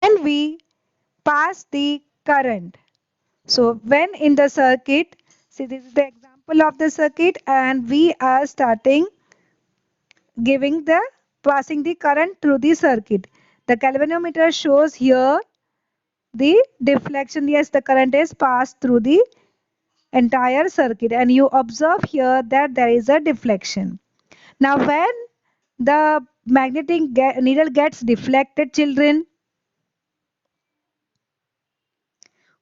and we pass the current. So when in the circuit, see this is the example of the circuit and we are starting giving the passing the current through the circuit. The galvanometer shows here the deflection. Yes, the current is passed through the entire circuit and you observe here that there is a deflection. Now when the needle gets deflected children,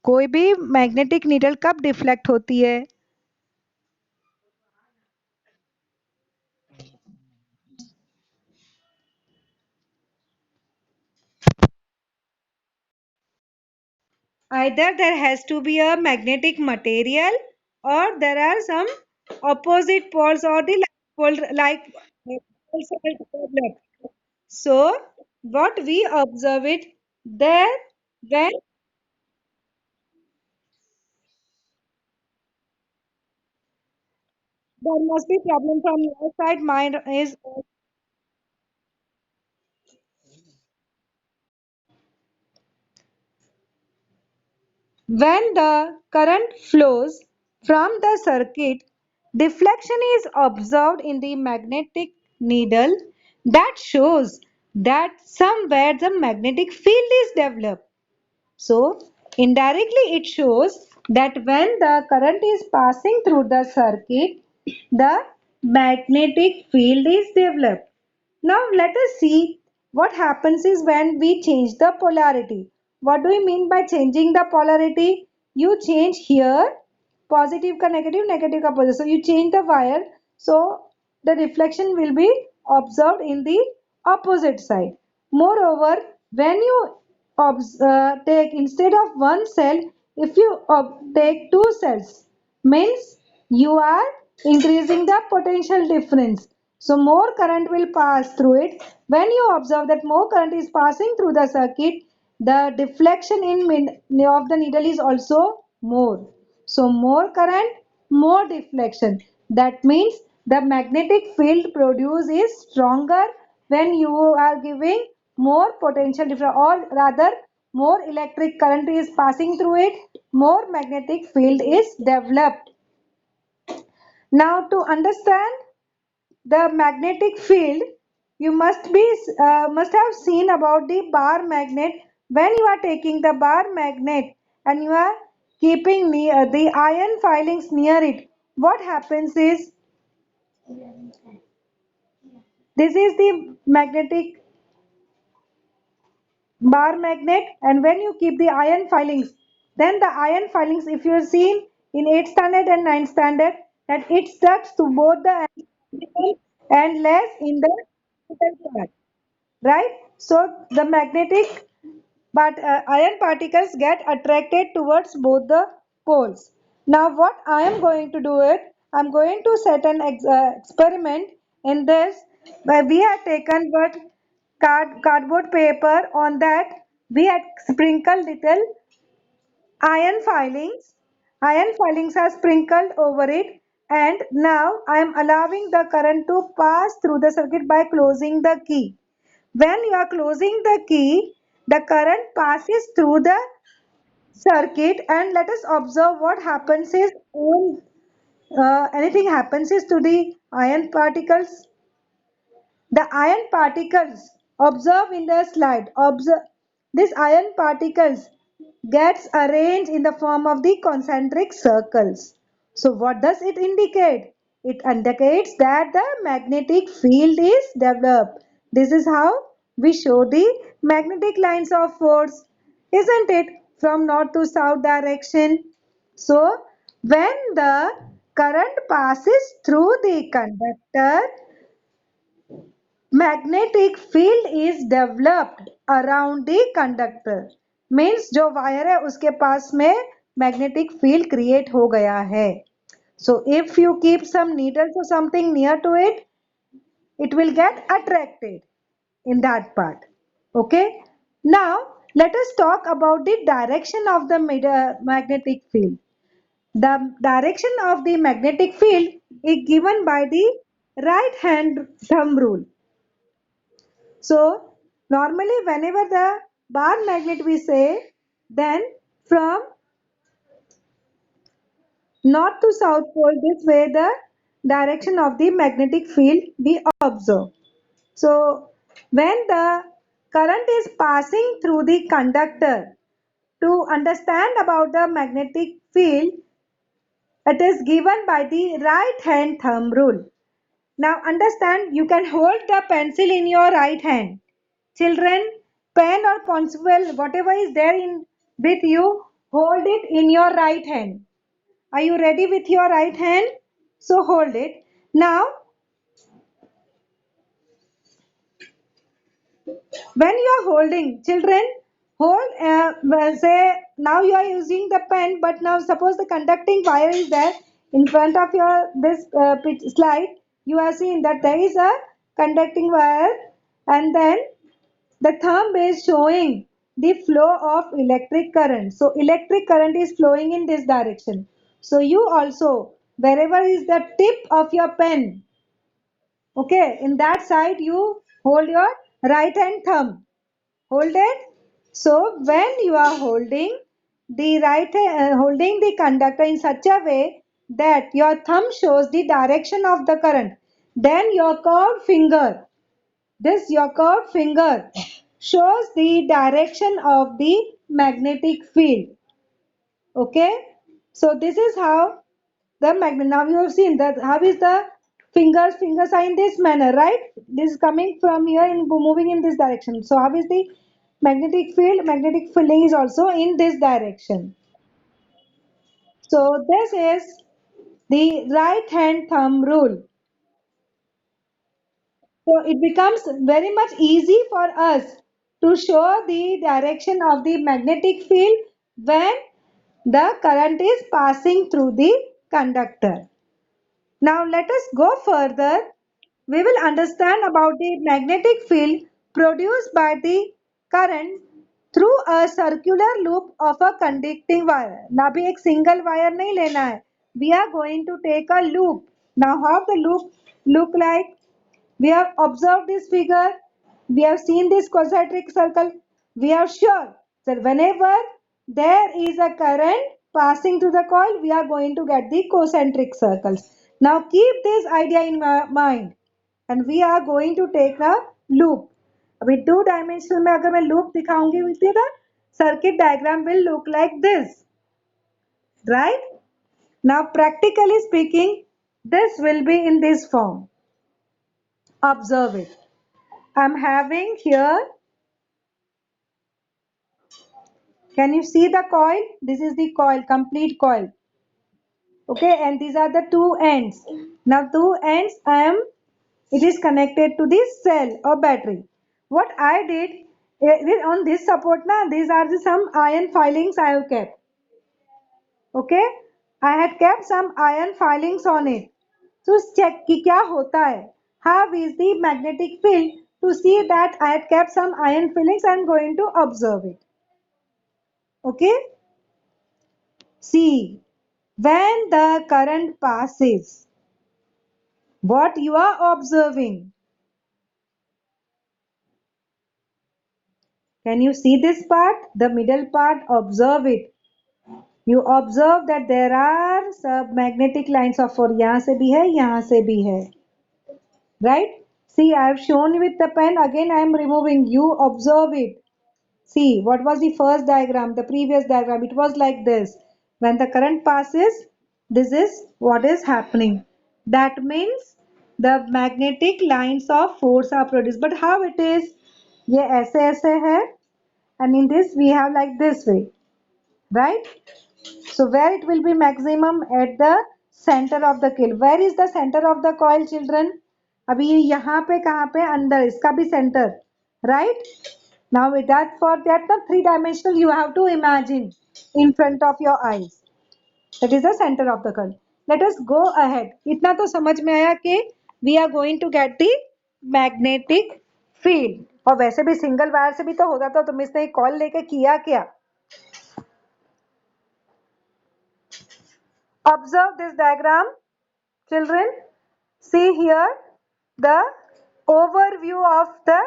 कोई भी magnetic needle कब deflect होती है? Either there has to be a magnetic material or there are some opposite poles or the poles are developed. So what we observe it there when there must be problem from your side. Mine is when the current flows from the circuit, deflection is observed in the magnetic needle that shows that somewhere the magnetic field is developed. So, indirectly it shows that when the current is passing through the circuit, the magnetic field is developed. Now, let us see what happens is when we change the polarity. What do we mean by changing the polarity? You change here positive ka negative, negative ka positive. So, you change the wire. So, the reflection will be observed in the opposite side. Moreover, when you take instead of one cell, if you take two cells, means you are increasing the potential difference. So more current will pass through it. When you observe that more current is passing through the circuit, the deflection of the needle is also more. So more current, more deflection. That means the magnetic field produced is stronger when you are giving more potential difference, or rather more electric current is passing through it, more magnetic field is developed. Now to understand the magnetic field, you must have seen about the bar magnet. When you are taking the bar magnet and you are keeping near the iron filings near it, what happens is this is the magnetic bar magnet, and when you keep the iron filings, then the iron filings, if you have seen in 8th standard and 9th standard, that it stuck to both the and less in the middle part, right? So the magnetic but iron particles get attracted towards both the poles. Now what I am going to do it, I am going to set an experiment in this, where we have taken what cardboard paper. On that we had sprinkled little iron filings. Iron filings are sprinkled over it, and now I am allowing the current to pass through the circuit by closing the key. When you are closing the key, the current passes through the circuit, and let us observe what happens is when anything happens is to the iron particles. The iron particles, observe in the slide, observe this iron particles gets arranged in the form of the concentric circles. So what does it indicate? It indicates that the magnetic field is developed. This is how we show the magnetic lines of force, isn't it? From north to south direction. So when the current passes through the conductor, magnetic field is developed around the conductor. Means जो wire है उसके पास में magnetic field create हो गया है. So if you keep some needles or something near to it, it will get attracted in that part. Okay. Now let us talk about the direction of the magnetic field. The direction of the magnetic field is given by the right hand thumb rule. So normally whenever the bar magnet we say, then from north to south pole, this way the direction of the magnetic field we observe. So when the current is passing through the conductor, to understand about the magnetic field, it is given by the right hand thumb rule. Now understand, you can hold the pencil in your right hand. Children, pen or pencil, whatever is there in with you, hold it in your right hand. Are you ready with your right hand? So hold it. Now, when you are holding, children, hold, say, now you are using the pen, but now suppose the conducting wire is there in front of your this slide. You are seeing that there is a conducting wire, and then the thumb is showing the flow of electric current. So electric current is flowing in this direction. So you also, wherever is the tip of your pen, okay, in that side you hold your right hand thumb. Hold it. So when you are holding the holding the conductor in such a way that your thumb shows the direction of the current, then your curved finger, this your curved finger shows the direction of the magnetic field. Okay. So this is how the magnet. Now you have seen that how is the fingers are in this manner, right? This is coming from here and moving in this direction. So how is the magnetic field? Magnetic fielding is also in this direction. So this is the right hand thumb rule. So it becomes very much easy for us to show the direction of the magnetic field when the current is passing through the conductor. Now let us go further. We will understand about the magnetic field produced by the current through a circular loop of a conducting wire. ना भी एक single wire नहीं लेना है. We are going to take a loop. Now how the loop look like? We have observed this figure. We have seen this concentric circle. We are sure that whenever there is a current passing through the coil, we are going to get the concentric circles. Now keep this idea in mind, and we are going to take a loop. अभी two dimensional में अगर मैं loop दिखाऊंगी with the circuit diagram will look like this, right? Now practically speaking, this will be in this form. Observe it. I'm having here, can you see the coil? This is the coil, complete coil. Okay, and these are the two ends. Now two ends it is connected to this cell or battery. What I did, on this support na, these are some iron filings I have kept. Okay, I had kept some iron filings on it. So check कि क्या होता है. How is the magnetic field? To see that I had kept some iron filings, I am going to observe it. Okay. See, when the current passes, what you are observing? Can you see this part? The middle part, observe it. You observe that there are some magnetic lines of for यहाँ से भी है, यहाँ से भी है. Right? See, I have shown you with the pen. Again, I am removing. You observe it. See, what was the first diagram, the previous diagram? It was like this. When the current passes, this is what is happening. That means the magnetic lines of force are produced. But how it is? ये ऐसे ऐसे है, and in this we have like this way, right? So where it will be maximum? At the center of the coil. Where is the center of the coil, children? अभी ये यहाँ पे कहाँ पे? अंदर, इसका भी center, right? Now with that, for that the three dimensional you have to imagine in front of your eyes. That is the center of the coil. Let us go ahead. इतना तो समझ में आया कि we are going to get the magnetic field. और वैसे भी single wire से भी तो होता था, तुम इसने कॉल लेके किया क्या? Observe this diagram, children. See here the overview of the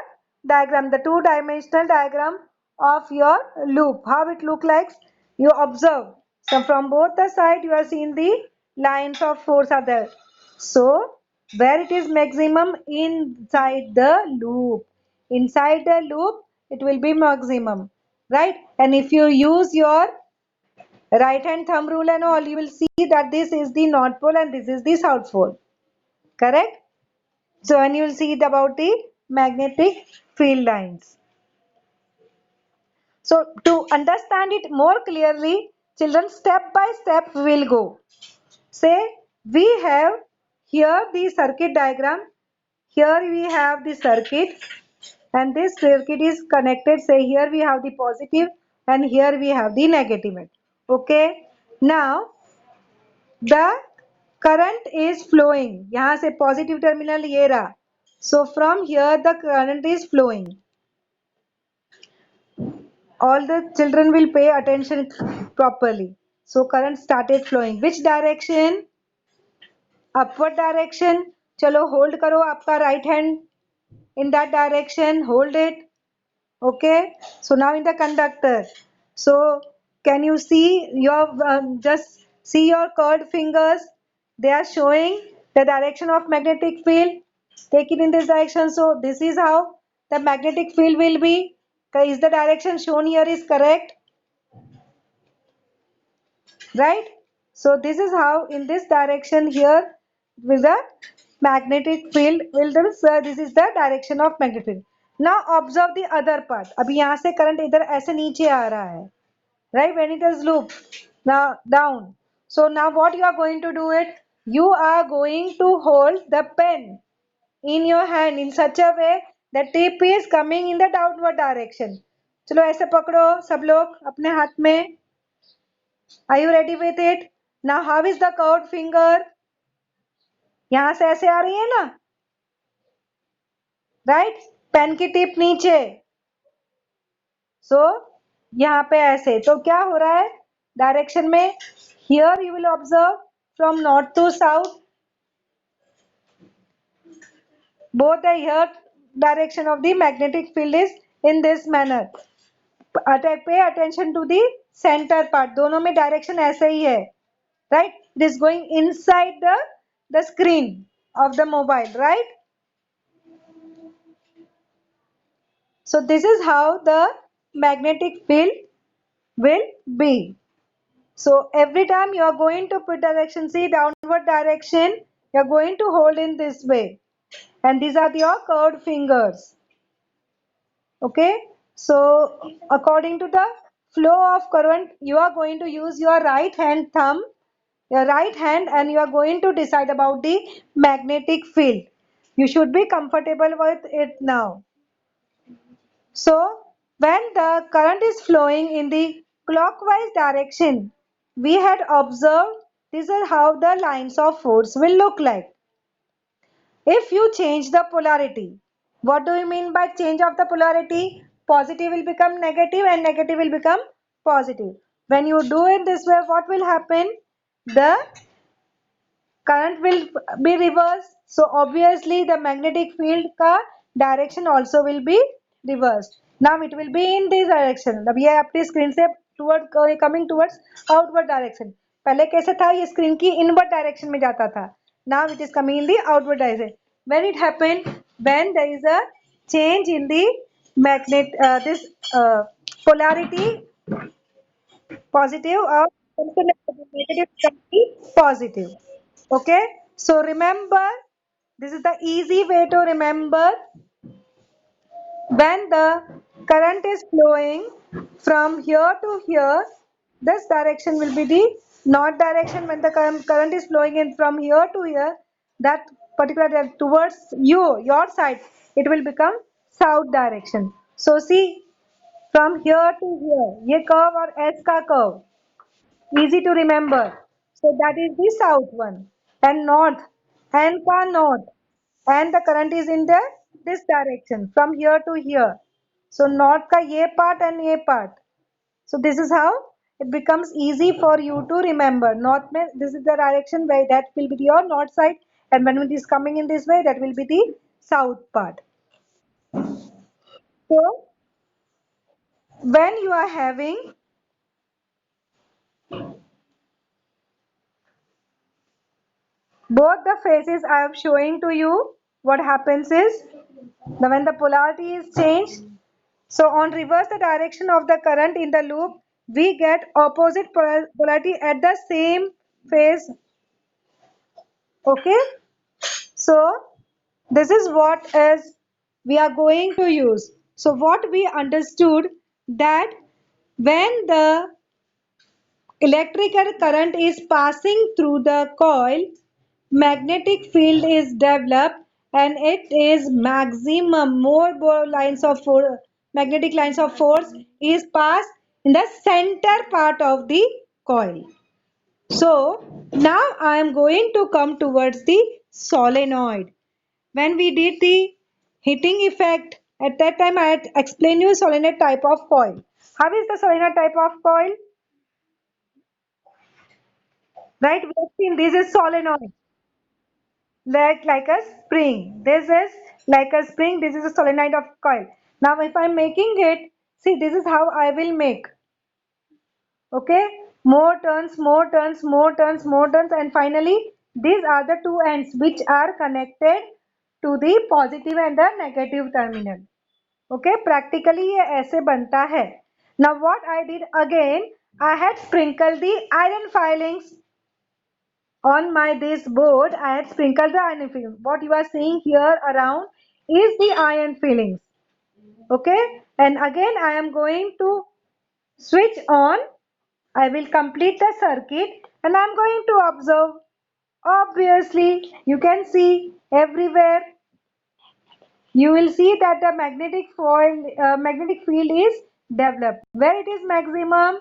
diagram, the two-dimensional diagram. of your loop. How it look like? You observe. So from both the side you are seeing the lines of force are there. So where it is maximum inside the loop. Inside the loop it will be maximum, right? And if you use your right hand thumb rule and all, you will see that this is the north pole and this is the south pole. Correct? So and you will see about the magnetic field lines. So to understand it more clearly, children, step by step will go. Say we have here the circuit diagram. Here we have the circuit and this circuit is connected. Say here we have the positive and here we have the negative. Okay. Now the current is flowing. यहाँ से positive terminal ये रहा. So from here the current is flowing. All the children will pay attention properly. So current started flowing. Which direction? Upward direction. चलो hold करो आपका right hand in that direction. Hold it. Okay. So now in the conductor. So can you see your just see your curved fingers? They are showing the direction of magnetic field. Take it in this direction. So this is how the magnetic field will be. Is the direction shown here is correct? Right? So this is how in this direction here with the magnetic field will this is the direction of magnetic field. Now observe the other part. अभी यहाँ से current इधर ऐसे नीचे आ रहा है. Right? When it is loop now down. So now what you are going to do it? You are going to hold the pen in your hand in such a way that tip is coming in the downward direction. चलो ऐसे पकड़ो सब लोग अपने हाथ में. Are you ready with it? Now how is the curved finger? यहाँ से ऐसे आ रही है ना? Right? पेन की टिप नीचे. So यहाँ पे ऐसे. तो क्या हो रहा है? Direction में here you will observe from north to south. Both the here direction of the magnetic field is in this manner. Pay attention to the center part. दोनों में direction ऐसे ही है. Right? It is going inside the screen of the mobile. Right? So this is how the magnetic field will be. So every time you are going to put direction, see downward direction, you are going to hold in this way. And these are your curved fingers. Okay. So according to the flow of current, you are going to use your right hand thumb, your right hand, and you are going to decide about the magnetic field. You should be comfortable with it now. So, when the current is flowing in the clockwise direction, we had observed this is how the lines of force will look like. If you change the polarity, what do you mean by change of the polarity? Positive will become negative and negative will become positive. When you do it this way, what will happen? The current will be reversed. So obviously the magnetic field का direction also will be reversed. Now it will be in this direction. अब ये अपनी screen से toward coming towards outward direction. पहले कैसे था ये screen की inward direction में जाता था. Now it is coming in the outward direction. When it happened, when there is a change in the magnet, this polarity positive or negative can be positive. Okay, so remember, this is the easy way to remember. When the current is flowing from here to here, this direction will be the north direction. When the current is flowing in from here to here, that particular towards your side, it will become south direction. So see, from here to here, ये curve और S का curve, easy to remember. So that is the south one. And north, N ka north, and the current is in the this direction from here to here. So north ka ye part and ye part. So this is how it becomes easy for you to remember. North mein, this is the direction where that will be your north side, and when it is coming in this way, that will be the south part. So when you are having both the phases I am showing to you, what happens is when the polarity is changed, so on reverse the direction of the current in the loop, we get opposite polarity at the same phase. Okay, so this is what is we are going to use. So what we understood that when the electrical current is passing through the coil, magnetic field is developed and it is maximum more lines of magnetic lines of force is passed in the center part of the coil. So now I am going to come towards the solenoid. When we did the heating effect, at that time I had explained you solenoid type of coil. How is the solenoid type of coil? Right? We have seen this is solenoid, like a spring. This is like a spring. This is a solenoid of coil. Now, if I'm making it, see, this is how I will make. Okay, more turns, more turns, more turns, more turns, and finally, these are the two ends which are connected to the positive and the negative terminal. Okay, practically ये ऐसे बनता है. Now, what I did again, I had sprinkled the iron filings on my this board. I had sprinkled the iron filings. What you are seeing here around is the iron filings. Okay, and again I am going to switch on. I will complete the circuit and I am going to observe. Obviously you can see everywhere, you will see that the magnetic field is developed. Where it is maximum?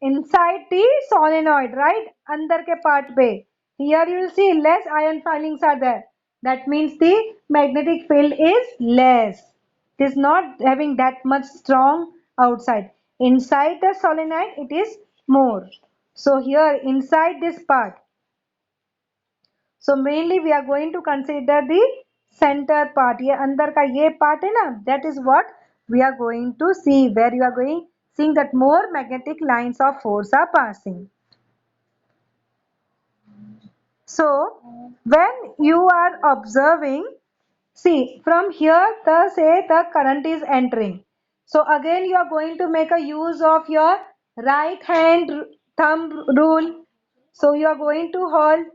Inside the solenoid, right? Andar ke part pe. Here you will see less iron filings are there. That means the magnetic field is less. It is not having that much strong outside. Inside the solenoid it is more. So here inside this part, so mainly we are going to consider the center part. ये अंदर का ये part है ना, that is what we are going to see, where you are going seeing that more magnetic lines of force are passing. So when you are observing, see from here the say the current is entering. So again you are going to make a use of your right hand thumb rule. So you are going to hold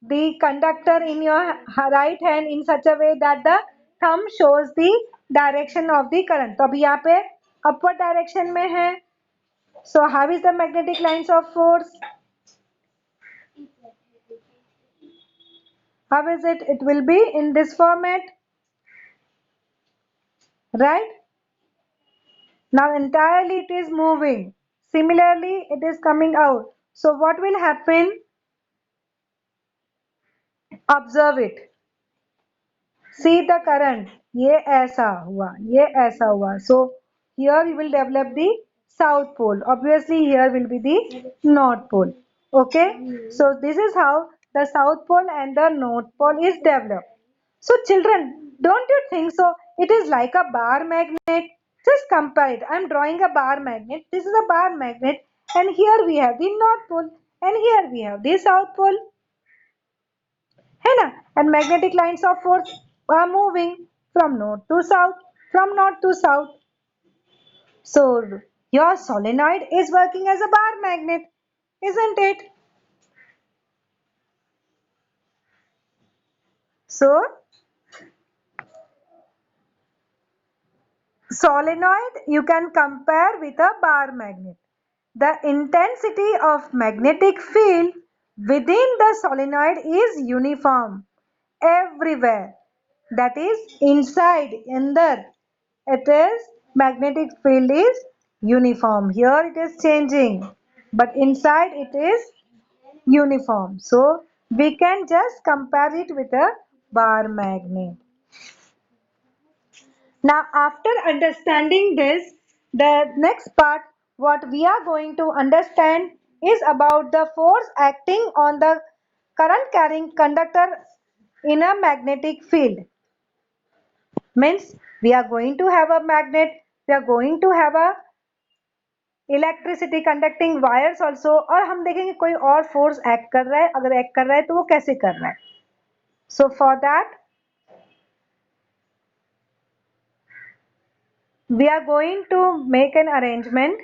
the conductor in your right hand in such a way that the thumb shows the direction of the current. तो अभी यहाँ पे upward direction में है. So how is the magnetic lines of force? How is it? It will be in this format, right? Now entirely it is moving. Similarly, it is coming out. So what will happen? Observe it. See the current. ये ऐसा हुआ, ये ऐसा हुआ. So here you will develop the south pole. Obviously here will be the north pole. Okay. So this is how the south pole and the north pole is developed. So children, don't you think so? It is like a bar magnet. Just compare it. I am drawing a bar magnet. This is a bar magnet, and here we have the north pole, and here we have the south pole. है ना? And magnetic lines of force are moving from north to south, from north to south. So your solenoid is working as a bar magnet, isn't it? So solenoid you can compare with a bar magnet. The intensity of magnetic field within the solenoid is uniform everywhere. That is inside, under. It is magnetic field is uniform. Here it is changing, but inside it is uniform. So we can just compare it with a bar magnet. Now after understanding this, the next part what we are going to understand is about the force acting on the current carrying conductor in a magnetic field. Means We are going to have a magnet, we are going to have a electricity conducting wires also, और हम देखेंगे कोई और force act कर रहा है, अगर act कर रहा है तो वो कैसे कर रहा है. So for that we are going to make an arrangement.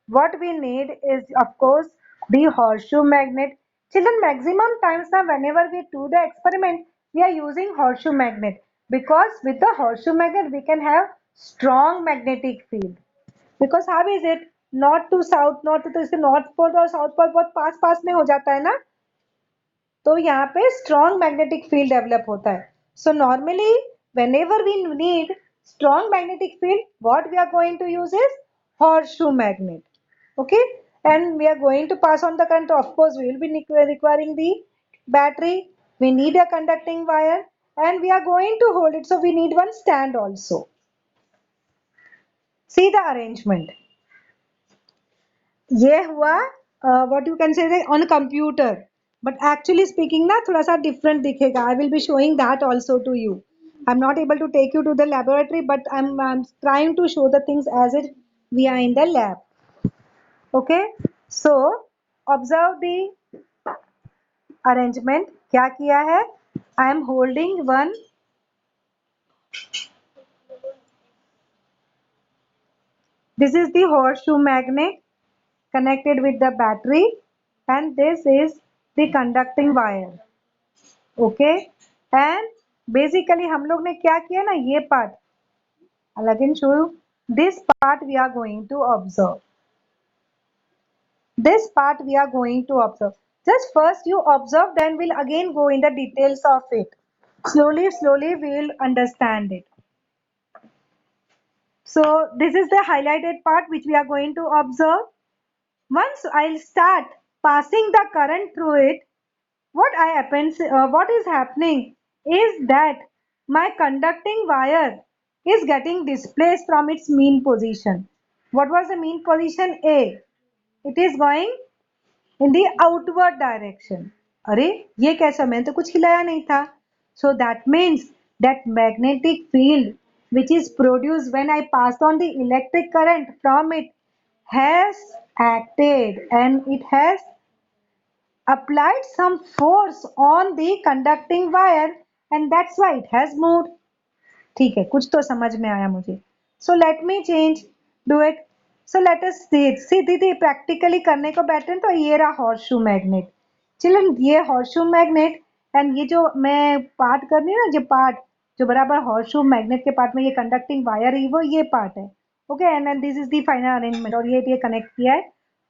What we need is of course the horseshoe magnet. Children, maximum times now whenever we do the experiment we are using horseshoe magnet, because with the horseshoe magnet we can have strong magnetic field. Because how is it, north to south, north to, तो इससे north pole और south pole बहुत पास पास में हो जाता है ना, तो यहाँ पे स्ट्रॉन्ग मैग्नेटिक फील्ड डेवलप होता है. So normally whenever we need strong magnetic field, what we are going to use is horseshoe magnet. Okay, and we are going to pass on the current. Of course we will be requiring the battery, we need a conducting wire, and we are going to hold it, so we need one stand also. See the arrangement. ये हुआ what you can say on computer, but actually speaking ना थोड़ा सा different दिखेगा. I will be showing that also to you. I am not able to take you to the laboratory, but I am trying to show the things as it we are in the lab. Okay, so observe the arrangement. क्या किया है, I am holding one, this is the horseshoe magnet connected with the battery, and this is the conducting wire. Okay, and basically हम लोग ने क्या किया ना, ये part I'll again show you. This part we are going to observe. This part we are going to observe. Just first you observe, then we'll again go in the details of it. Slowly we will understand it. So this is the highlighted part which we are going to observe. Once I'll start passing the current through it, what is happening is that my conducting wire is getting displaced from its mean position. What was the mean position? A. It is going in the outward direction. अरे ये कैसा, मैंने तो कुछ हिलाया नहीं था. So that means that magnetic field which is produced when I pass on the electric current from it has acted and it has applied some force on the conducting wire, and that's why it has moved. ठीक है, कुछ तो समझ में आया मुझे. So let me change, do it. So let us see it. See दीदी practically करने को बैठे तो ये रहा horseshoe magnet. चिल्ड्रन ये horseshoe magnet, and ये जो मैं पार्ट कर रही हूँ ना, जो पार्ट जो बराबर horseshoe magnet के पार्ट में ये कंडक्टिंग वायर है, वो ये पार्ट है. Okay, and this is the final arrangement, और ये कनेक्ट किया है.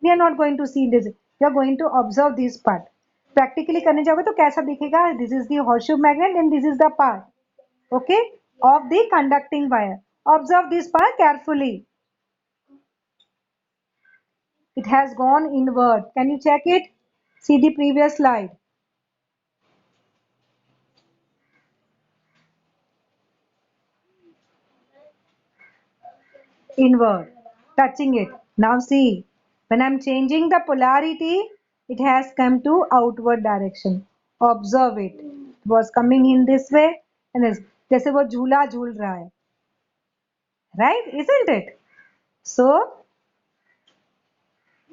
We are not going to see this, we are going to observe this part. Practically करने जाओगे तो कैसा दिखेगा, this is the horseshoe magnet and this is the part, okay, of the conducting wire. Observe this part carefully. It has gone inward. Can you check it? See the previous slide. Inward, touching it. Now see, when I'm changing the polarity, it has come to outward direction. Observe it. It was coming in this way and this. जैसे वो झूला झूल रहा है, right? Isn't it? So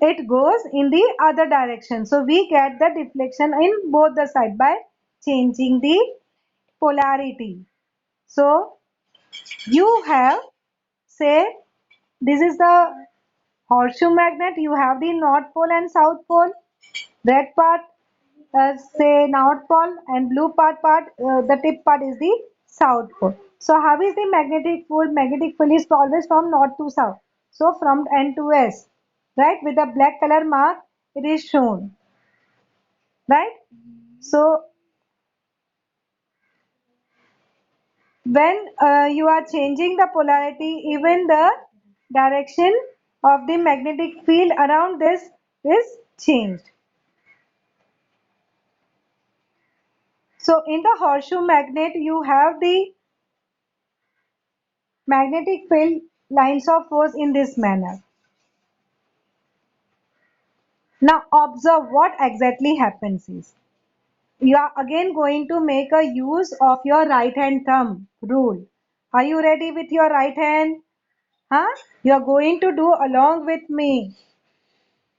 it goes in the other direction. So we get the deflection in both the side by changing the polarity. So you have, say, this is the horseshoe magnet. You have the north pole and south pole. Red part, say north pole, and blue part, the tip part is the south pole. So how is the magnetic field? Magnetic field is always from north to south. So from N to S, right? With the black color mark, it is shown, right? So when you are changing the polarity, even the direction of the magnetic field around this is changed. So in the horseshoe magnet, you have the magnetic field lines of force in this manner. Now observe what exactly happens is, you are again going to make a use of your right hand thumb rule. Are you ready with your right hand? Huh? You are going to do along with me.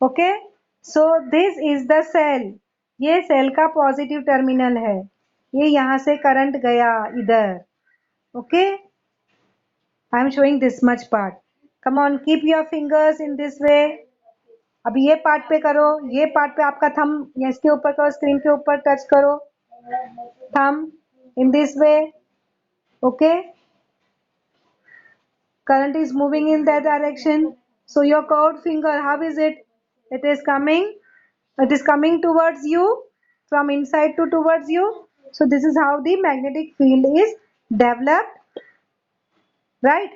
Okay? So this is the cell. ये cell का positive terminal है. ये यहाँ से current गया इधर. Okay? I am showing this much part. Come on, keep your fingers in this way. अभी ये पार्ट पे करो. ये पार्ट पे आपका थंब इसके ऊपर करो, स्क्रीन के ऊपर टच करो. Thumb in this way. Okay? Current is moving in that direction. So your curved finger, how is it? It is coming towards you, from inside to towards you. So this is how the magnetic field is developed, right?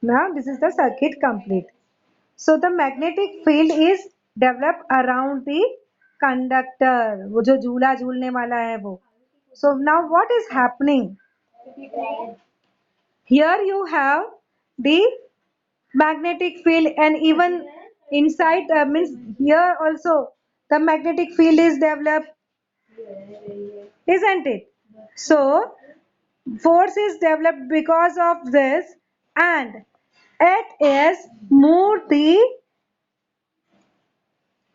Now this is the circuit complete. So the magnetic field is developed around the conductor. वो जो झूला झूलने वाला है वो. So now what is happening? Here you have the magnetic field, and even inside means here also the magnetic field is developed, isn't it? So force is developed because of this, and it is moved the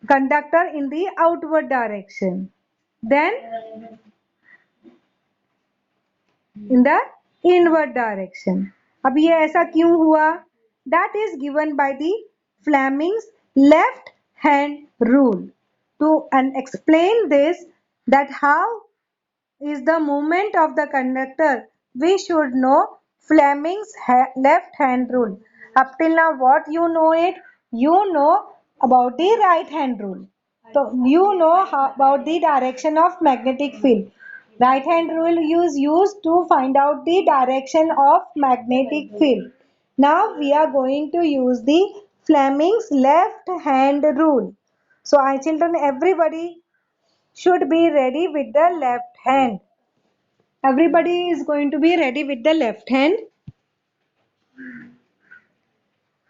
conductor in the outward direction, then in the inward direction. अब ये ऐसा क्यों हुआ? That is given by the Fleming's left hand rule. To and explain this, that how is the movement of the conductor, we should know Fleming's left hand rule. Up till now what you know it? You know about the right hand rule. So you know about the direction of magnetic field. Right hand rule is used to find out the direction of magnetic field. Now we are going to use the Fleming's left hand rule. So I children, everybody should be ready with the left hand. Everybody is going to be ready with the left hand.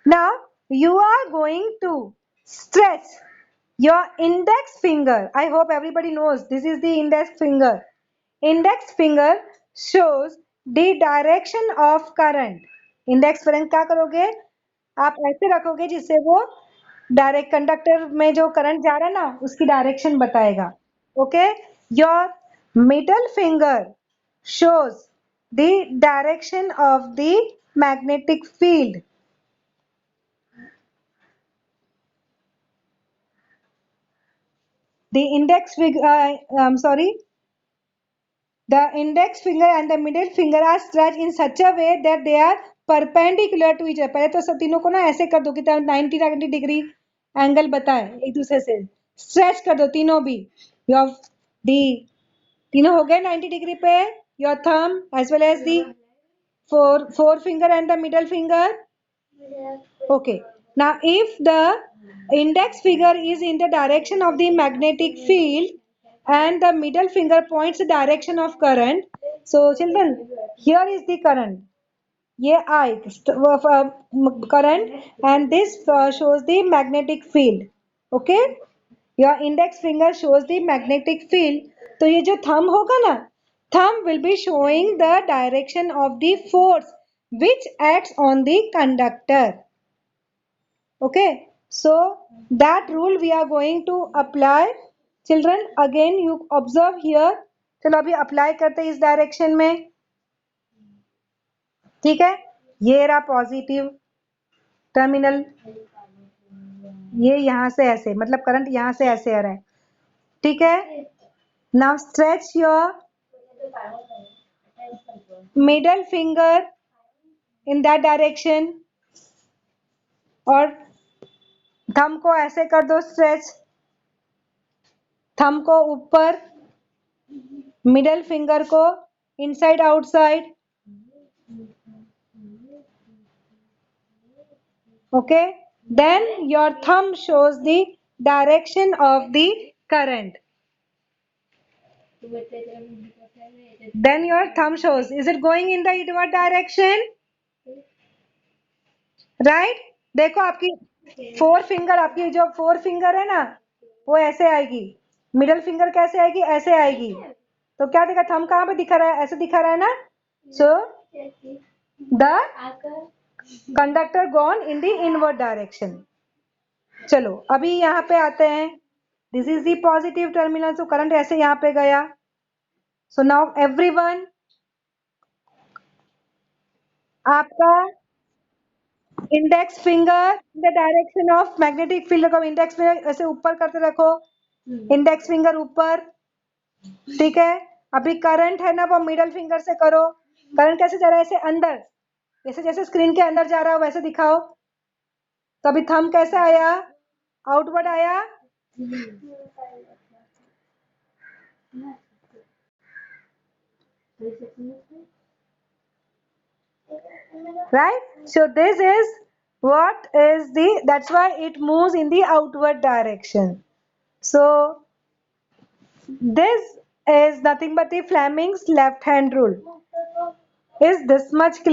Now you are going to stretch your index finger. I hope everybody knows this is the index finger. Index finger shows the direction of current. Index finger क्या करोगे? आप ऐसे रखोगे जिससे वो direct conductor में जो current जा रहा है ना उसकी डायरेक्शन बताएगा. Okay? Your middle finger shows the direction of the magnetic field. The index finger, the index finger and the middle finger are stretched in such a way that they are perpendicular to each other. पहले तो सब तीनों को ना ऐसे कर दो कि 90 डिग्री एंगल बताए एक दूसरे से. स्ट्रेच कर दो तीनों भी. योर दी तीनों हो गए 90 डिग्री पे. Your thumb as well as the four finger and the middle finger. Okay. Now if the index finger is in the direction of the magnetic field and the middle finger points the direction of current. So children, here is the current. ये I current, and this shows the magnetic field. Okay. Your index finger shows the magnetic field. तो ये जो thumb होगा ना, thumb will be showing the direction of the force which acts on the conductor. Okay, so that rule we are going to apply. Children, again you observe here. चलो अभी apply करते हैं इस डायरेक्शन में. ठीक है, ये रहा पॉजिटिव टर्मिनल. ये यहाँ से ऐसे, मतलब करंट यहाँ से ऐसे आ रहा है. ठीक है. Now stretch your middle finger in that direction और थंब को ऐसे कर दो स्ट्रेच. थंब को ऊपर, मिडल फिंगर को inside outside. Okay, then your thumb shows the direction of the current. Then your thumb shows, is it going in the inward direction? Right? देखो आपकी फोर फिंगर, आपकी जो फोर फिंगर है ना वो ऐसे आएगी. मिडल फिंगर कैसे आएगी? ऐसे आएगी। तो क्या दिखा? थंब कहाँ पे दिखा रहा है? ऐसे दिखा रहा है ना। So the conductor gone in the inward direction. चलो अभी यहाँ पे आते हैं। This is the positive terminal, so current ऐसे यहाँ पे गया। सो नाउ एवरीवन, आपका index finger in the direction of magnetic field को इंडेक्स फिंगर ऐसे ऊपर करते रखो। इंडेक्स फिंगर ऊपर, ठीक है। अभी करंट है ना वो मिडल फिंगर से करो। करंट कैसे जा रहा है? ऐसे अंदर, जैसे जैसे स्क्रीन के अंदर जा रहा हो वैसे दिखाओ। तो अभी थंब कैसे आया? आउटवर्ड आया। Right? So this is what is the, that's why it moves in the outward direction. So this is nothing but the Fleming's left hand rule. Is this much clear?